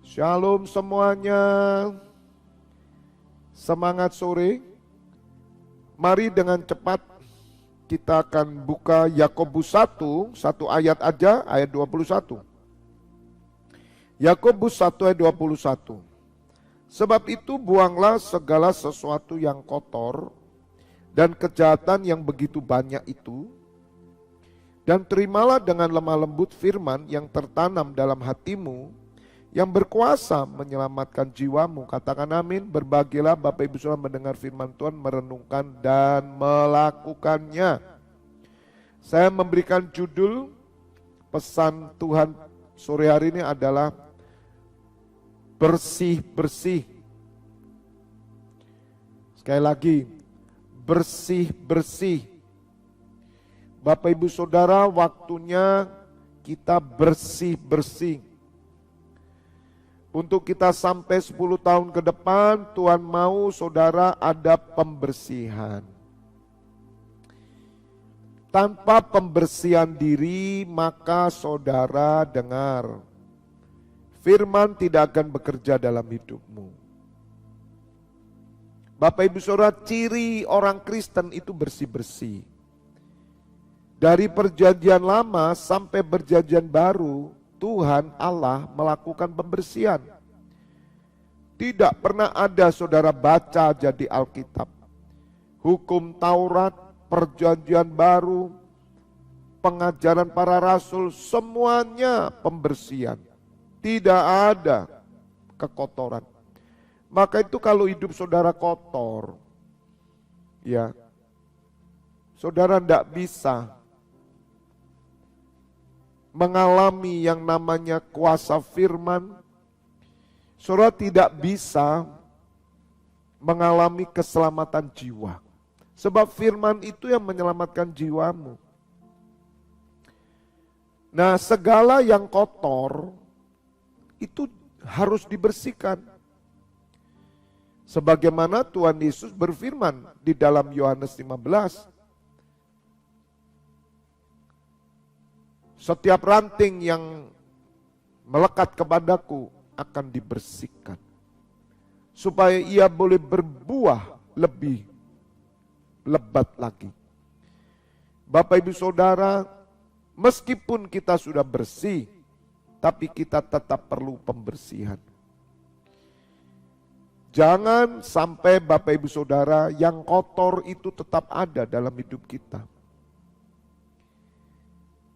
Shalom semuanya. Semangat sore. Mari dengan cepat kita akan buka Yakobus 1, satu ayat aja, ayat 21. Yakobus 1 ayat 21. Sebab itu buanglah segala sesuatu yang kotor dan kejahatan yang begitu banyak itu, dan terimalah dengan lemah lembut firman yang tertanam dalam hatimu, yang berkuasa menyelamatkan jiwamu. Katakan amin. Berbahagialah Bapak Ibu Saudara mendengar firman Tuhan, merenungkan dan melakukannya. Saya memberikan judul pesan Tuhan sore hari ini adalah bersih-bersih. Sekali lagi, bersih-bersih. Bapak Ibu Saudara, waktunya kita bersih-bersih. Untuk kita sampai 10 tahun ke depan, Tuhan mau saudara ada pembersihan. Tanpa pembersihan diri, maka saudara dengar, firman tidak akan bekerja dalam hidupmu. Bapak Ibu Saudara, ciri orang Kristen itu bersih-bersih. Dari perjanjian lama sampai perjanjian baru, Tuhan Allah melakukan pembersihan. Tidak pernah ada saudara baca jadi Alkitab, hukum Taurat, perjanjian baru, pengajaran para rasul, semuanya pembersihan. Tidak ada kekotoran. Maka itu kalau hidup saudara kotor, ya, saudara tidak bisa mengalami yang namanya kuasa firman. Saudara tidak bisa mengalami keselamatan jiwa. Sebab firman itu yang menyelamatkan jiwamu. Nah, segala yang kotor itu harus dibersihkan. Sebagaimana Tuhan Yesus berfirman di dalam Yohanes 15. Setiap ranting yang melekat kepadaku akan dibersihkan, supaya ia boleh berbuah lebih lebat lagi. Bapak Ibu Saudara, meskipun kita sudah bersih, tapi kita tetap perlu pembersihan. Jangan sampai Bapak Ibu Saudara yang kotor itu tetap ada dalam hidup kita.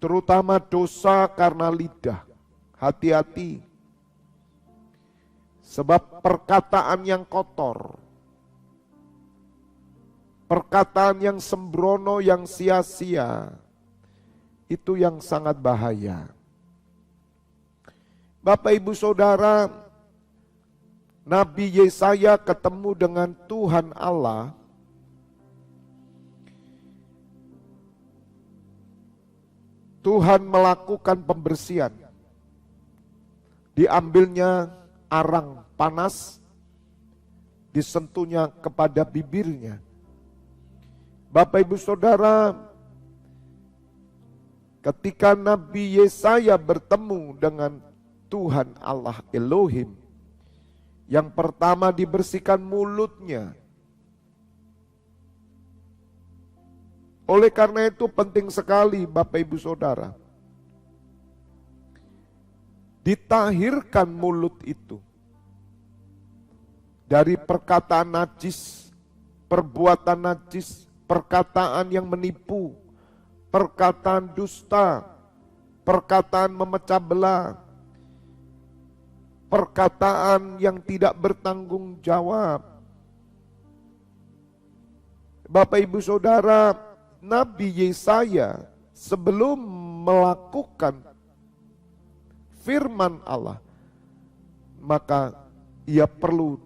Terutama dosa karena lidah. Hati-hati. Sebab perkataan yang kotor, perkataan yang sembrono, yang sia-sia, itu yang sangat bahaya. Bapak Ibu Saudara, Nabi Yesaya ketemu dengan Tuhan Allah. Tuhan melakukan pembersihan. Diambilnya arang panas, disentuhnya kepada bibirnya. Bapak Ibu Saudara, ketika Nabi Yesaya bertemu dengan Tuhan Allah Elohim, yang pertama dibersihkan mulutnya. Oleh karena itu penting sekali Bapak Ibu Saudara, ditahirkan mulut itu dari perkataan najis, perbuatan najis, perkataan yang menipu, perkataan dusta, perkataan memecah belah, perkataan yang tidak bertanggung jawab. Bapak Ibu Saudara, Nabi Yesaya sebelum melakukan firman Allah, maka ia perlu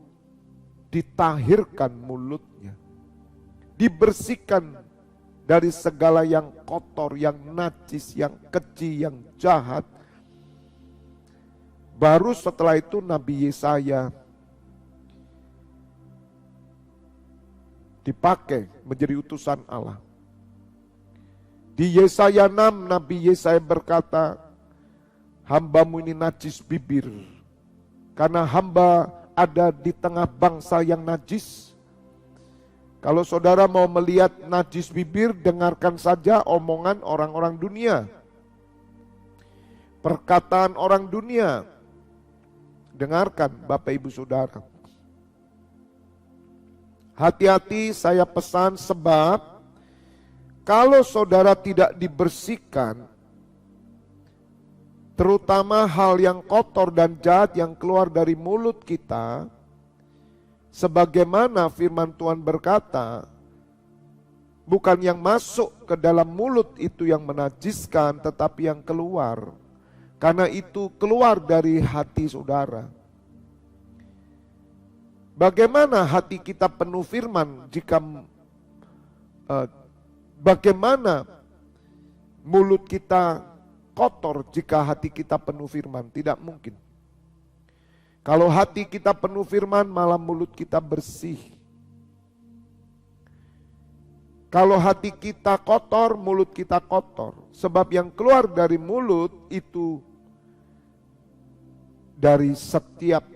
ditahirkan mulutnya, dibersihkan dari segala yang kotor, yang najis, yang keji, yang jahat. Baru setelah itu Nabi Yesaya dipakai menjadi utusan Allah. Di Yesaya 6, Nabi Yesaya berkata, hambamu ini najis bibir karena hamba ada di tengah bangsa yang najis. Kalau saudara mau melihat najis bibir, dengarkan saja omongan orang-orang dunia. Perkataan orang dunia. Dengarkan Bapak Ibu Saudara. Hati-hati saya pesan, sebab kalau saudara tidak dibersihkan, terutama hal yang kotor dan jahat yang keluar dari mulut kita, sebagaimana firman Tuhan berkata, bukan yang masuk ke dalam mulut itu yang menajiskan, tetapi yang keluar. Karena itu keluar dari hati saudara. Bagaimana hati kita penuh firman jika bagaimana mulut kita kotor jika hati kita penuh firman? Tidak mungkin. Kalau hati kita penuh firman, malah mulut kita bersih. Kalau hati kita kotor, mulut kita kotor. Sebab yang keluar dari mulut itu dari setiap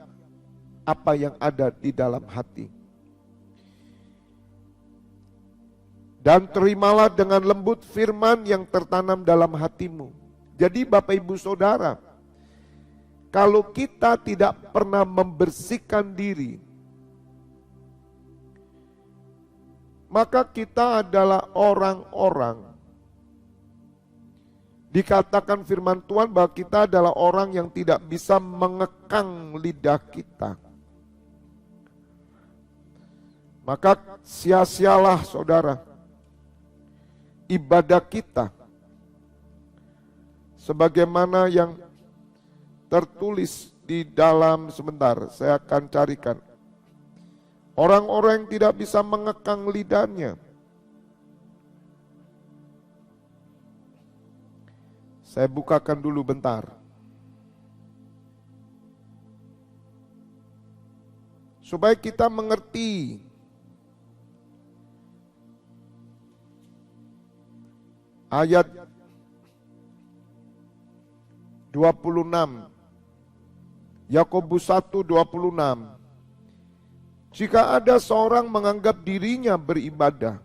apa yang ada di dalam hati. Dan terimalah dengan lembut firman yang tertanam dalam hatimu. Jadi Bapak Ibu Saudara, kalau kita tidak pernah membersihkan diri, maka kita adalah orang-orang. Dikatakan firman Tuhan bahwa kita adalah orang yang tidak bisa mengekang lidah kita. Maka sia-sialah saudara ibadah kita. Sebagaimana yang tertulis di dalam, sebentar saya akan carikan. Orang-orang yang tidak bisa mengekang lidahnya. Saya bukakan dulu bentar. Supaya kita mengerti. Ayat 26. Yakobus 1:26. Jika ada seorang menganggap dirinya beribadah,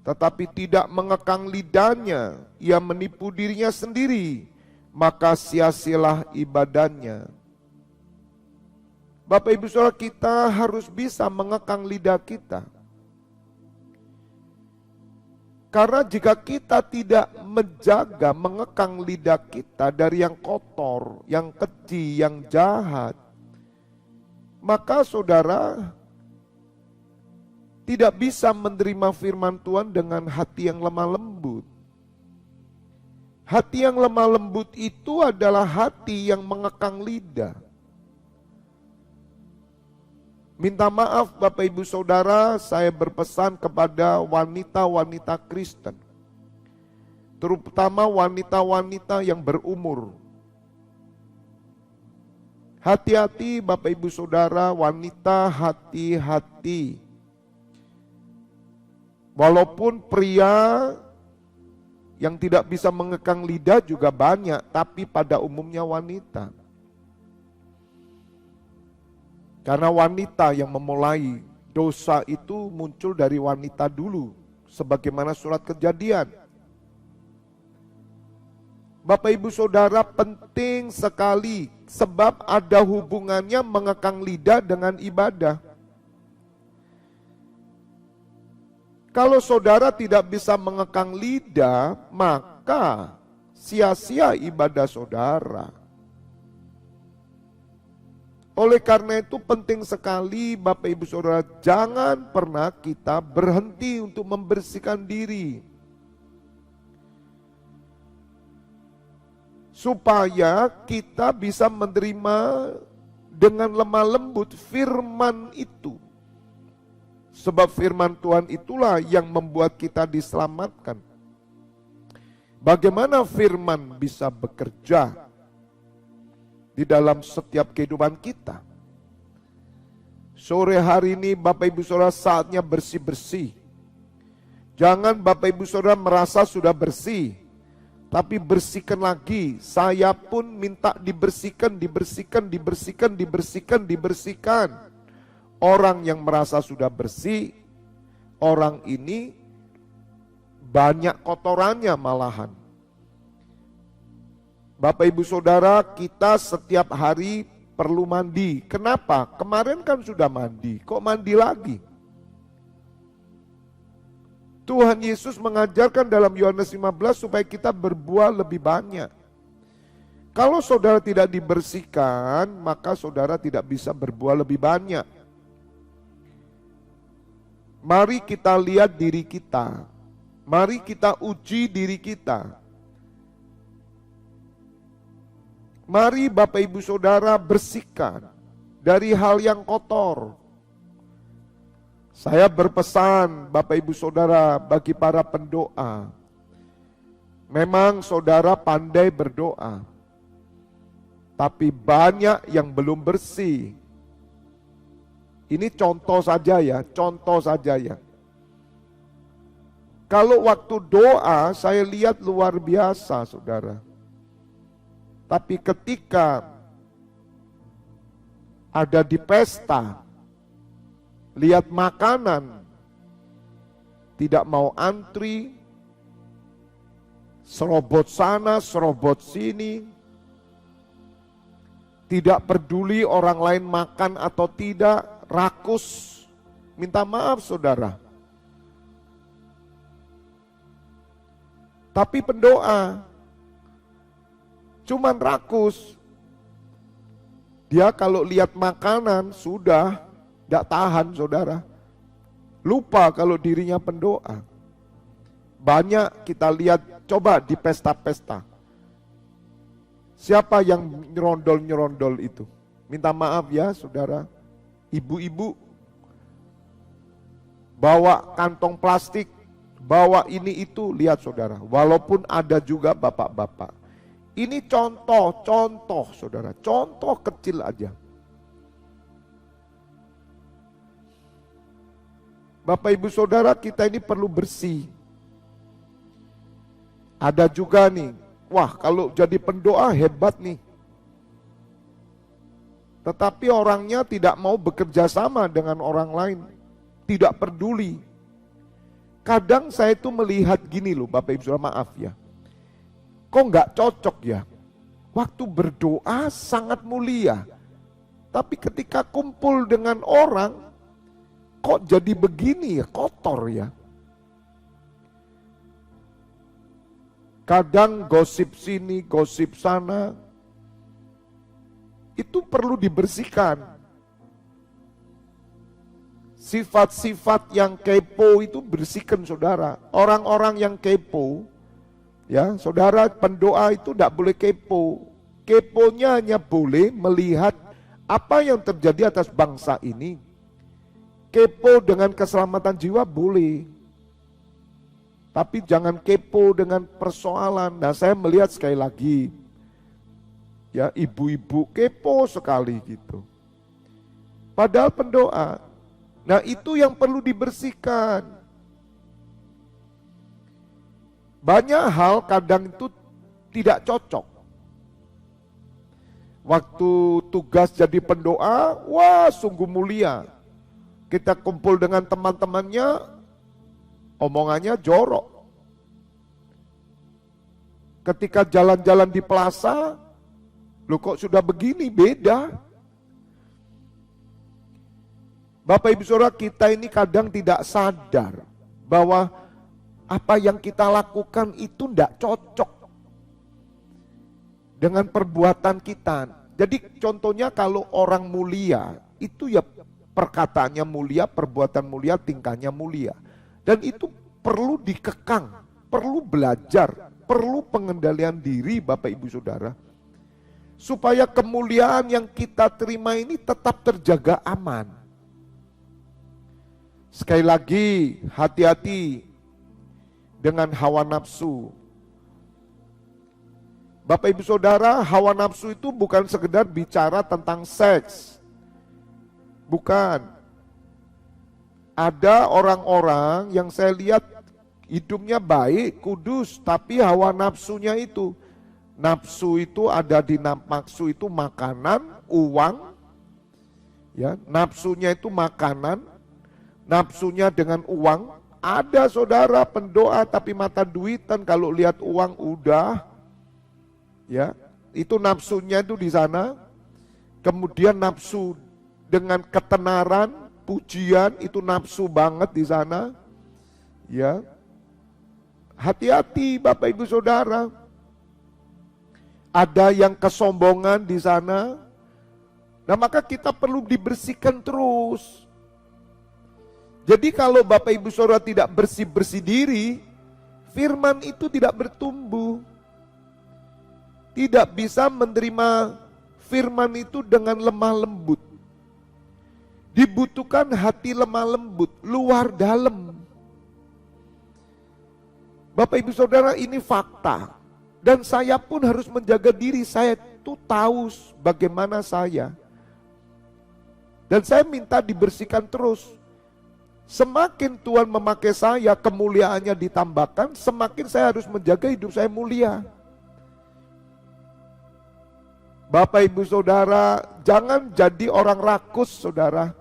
tetapi tidak mengekang lidahnya, ia menipu dirinya sendiri, maka sia-sialah ibadahnya. Bapak Ibu Saudara, kita harus bisa mengekang lidah kita. Karena jika kita tidak menjaga, mengekang lidah kita dari yang kotor, yang keji, yang jahat, maka saudara tidak bisa menerima firman Tuhan dengan hati yang lemah lembut. Hati yang lemah lembut itu adalah hati yang mengekang lidah. Minta maaf Bapak Ibu Saudara, saya berpesan kepada wanita-wanita Kristen, terutama wanita-wanita yang berumur. Hati-hati Bapak Ibu Saudara, wanita, hati-hati. Walaupun pria yang tidak bisa mengekang lidah juga banyak, tapi pada umumnya wanita. Karena wanita yang memulai dosa itu muncul dari wanita dulu, sebagaimana surat Kejadian. Bapak Ibu Saudara, penting sekali sebab ada hubungannya mengekang lidah dengan ibadah. Kalau saudara tidak bisa mengekang lidah, maka sia-sia ibadah saudara. Oleh karena itu penting sekali Bapak Ibu Saudara, jangan pernah kita berhenti untuk membersihkan diri. Supaya kita bisa menerima dengan lemah lembut firman itu. Sebab firman Tuhan itulah yang membuat kita diselamatkan. Bagaimana firman bisa bekerja di dalam setiap kehidupan kita? Sore hari ini Bapak Ibu Saudara saatnya bersih-bersih. Jangan Bapak Ibu Saudara merasa sudah bersih, Tapi bersihkan lagi, saya pun minta dibersihkan, dibersihkan, dibersihkan, dibersihkan, dibersihkan. Orang yang merasa sudah bersih, orang ini banyak kotorannya malahan. Bapak Ibu Saudara, kita setiap hari perlu mandi. Kenapa? Kemarin kan sudah mandi, kok mandi lagi? Tuhan Yesus mengajarkan dalam Yohanes 15 supaya kita berbuah lebih banyak. Kalau saudara tidak dibersihkan, maka saudara tidak bisa berbuah lebih banyak. Mari kita lihat diri kita. Mari kita uji diri kita. Mari Bapak Ibu Saudara bersihkan dari hal yang kotor. Saya berpesan Bapak Ibu Saudara bagi para pendoa. Memang saudara pandai berdoa, tapi banyak yang belum bersih. Ini contoh saja ya, contoh saja ya. Kalau waktu doa saya lihat luar biasa saudara. Tapi ketika ada di pesta, lihat makanan, tidak mau antri, serobot sana, serobot sini, tidak peduli orang lain makan atau tidak, rakus, minta maaf saudara. Tapi pendoa, cuman rakus. Dia kalau lihat makanan sudah tidak tahan saudara. Lupa kalau dirinya pendoa. Banyak kita lihat, coba di pesta-pesta. Siapa yang nyerondol-nyerondol itu? Minta maaf ya saudara. Ibu-ibu bawa kantong plastik, bawa ini itu, lihat saudara. Walaupun ada juga bapak-bapak. Ini contoh saudara, contoh kecil aja. Bapak Ibu Saudara, kita ini perlu bersih. Ada juga nih, wah kalau jadi pendoa hebat nih. Tetapi orangnya tidak mau bekerja sama dengan orang lain, tidak peduli. Kadang saya itu melihat gini loh Bapak Ibu Saudara, maaf ya. Kok nggak cocok ya? Waktu berdoa sangat mulia. Tapi ketika kumpul dengan orang, kok jadi begini ya, kotor ya. Kadang gosip sini, gosip sana. Itu perlu dibersihkan. Sifat-sifat yang kepo itu bersihkan saudara. Orang-orang yang kepo, ya, saudara pendoa itu tidak boleh kepo. Keponya hanya boleh melihat apa yang terjadi atas bangsa ini. Kepo dengan keselamatan jiwa boleh. Tapi jangan kepo dengan persoalan. Nah, saya melihat sekali lagi, ya, ibu-ibu kepo sekali gitu. Padahal pendoa. Nah, itu yang perlu dibersihkan. Banyak hal kadang itu tidak cocok. Waktu tugas jadi pendoa, wah sungguh mulia. Kita kumpul dengan teman-temannya, omongannya jorok. Ketika jalan-jalan di plaza, loh kok sudah begini, beda. Bapak Ibu Saudara, kita ini kadang tidak sadar bahwa apa yang kita lakukan itu tidak cocok dengan perbuatan kita. Jadi contohnya kalau orang mulia, itu ya perkataannya mulia, perbuatan mulia, tingkahnya mulia. Dan itu perlu dikekang, perlu belajar, perlu pengendalian diri Bapak Ibu Saudara. Supaya kemuliaan yang kita terima ini tetap terjaga aman. Sekali lagi, hati-hati dengan hawa nafsu. Bapak Ibu Saudara, hawa nafsu itu bukan sekedar bicara tentang seks. Bukan. Ada orang-orang yang saya lihat hidupnya baik, kudus, tapi hawa nafsunya itu. Nafsu itu ada di nafsu itu makanan, uang, ya, nafsunya itu makanan, nafsunya dengan uang. Ada saudara pendoa tapi mata duitan, kalau lihat uang udah, ya, itu nafsunya itu di sana. Kemudian nafsu dengan ketenaran, pujian, itu nafsu banget di sana, ya. Hati-hati Bapak Ibu Saudara. Ada yang kesombongan di sana. Nah, maka kita perlu dibersihkan terus. Jadi kalau Bapak Ibu Saudara tidak bersih-bersih diri, firman itu tidak bertumbuh. Tidak bisa menerima firman itu dengan lemah lembut. Dibutuhkan hati lemah lembut, luar dalam. Bapak Ibu Saudara, ini fakta. Dan saya pun harus menjaga diri, saya itu tahu bagaimana saya. Dan saya minta dibersihkan terus. Semakin Tuhan memakai saya, kemuliaannya ditambahkan, semakin saya harus menjaga hidup saya mulia. Bapak Ibu Saudara, jangan jadi orang rakus saudara.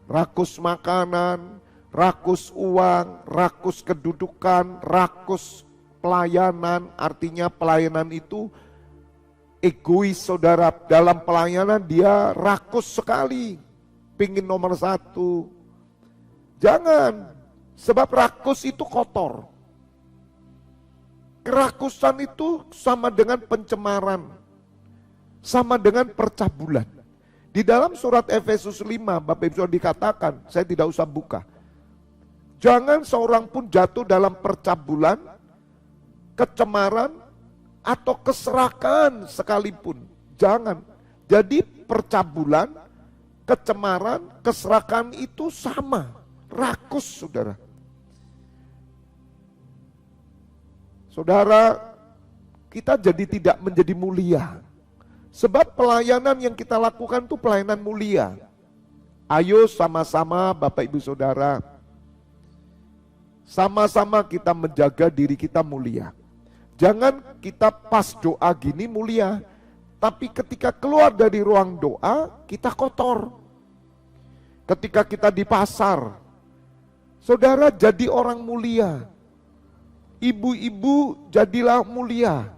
Rakus makanan, rakus uang, rakus kedudukan, rakus pelayanan. Artinya pelayanan itu egois saudara. Dalam pelayanan dia rakus sekali, pingin nomor 1. Jangan, sebab rakus itu kotor. Kerakusan itu sama dengan pencemaran, sama dengan percabulan. Di dalam surat Efesus 5, Bapak Ibu dikatakan, saya tidak usah buka. Jangan seorang pun jatuh dalam percabulan, kecemaran, atau keserakan sekalipun. Jangan. Jadi percabulan, kecemaran, keserakan itu sama. Rakus saudara. Saudara, kita jadi tidak menjadi mulia. Sebab pelayanan yang kita lakukan itu pelayanan mulia. Ayo sama-sama Bapak Ibu Saudara, sama-sama kita menjaga diri kita mulia. Jangan kita pas doa gini mulia, tapi ketika keluar dari ruang doa kita kotor. Ketika kita di pasar, saudara jadi orang mulia. Ibu-ibu jadilah mulia.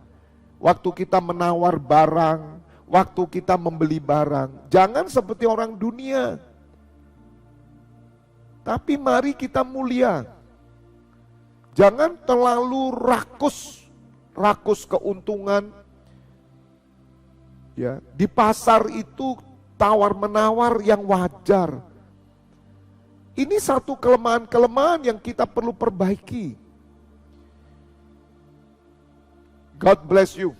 Waktu kita menawar barang, waktu kita membeli barang, jangan seperti orang dunia. Tapi mari kita mulia. Jangan terlalu rakus keuntungan. Ya, di pasar itu tawar-menawar yang wajar. Ini satu kelemahan-kelemahan yang kita perlu perbaiki. God bless you.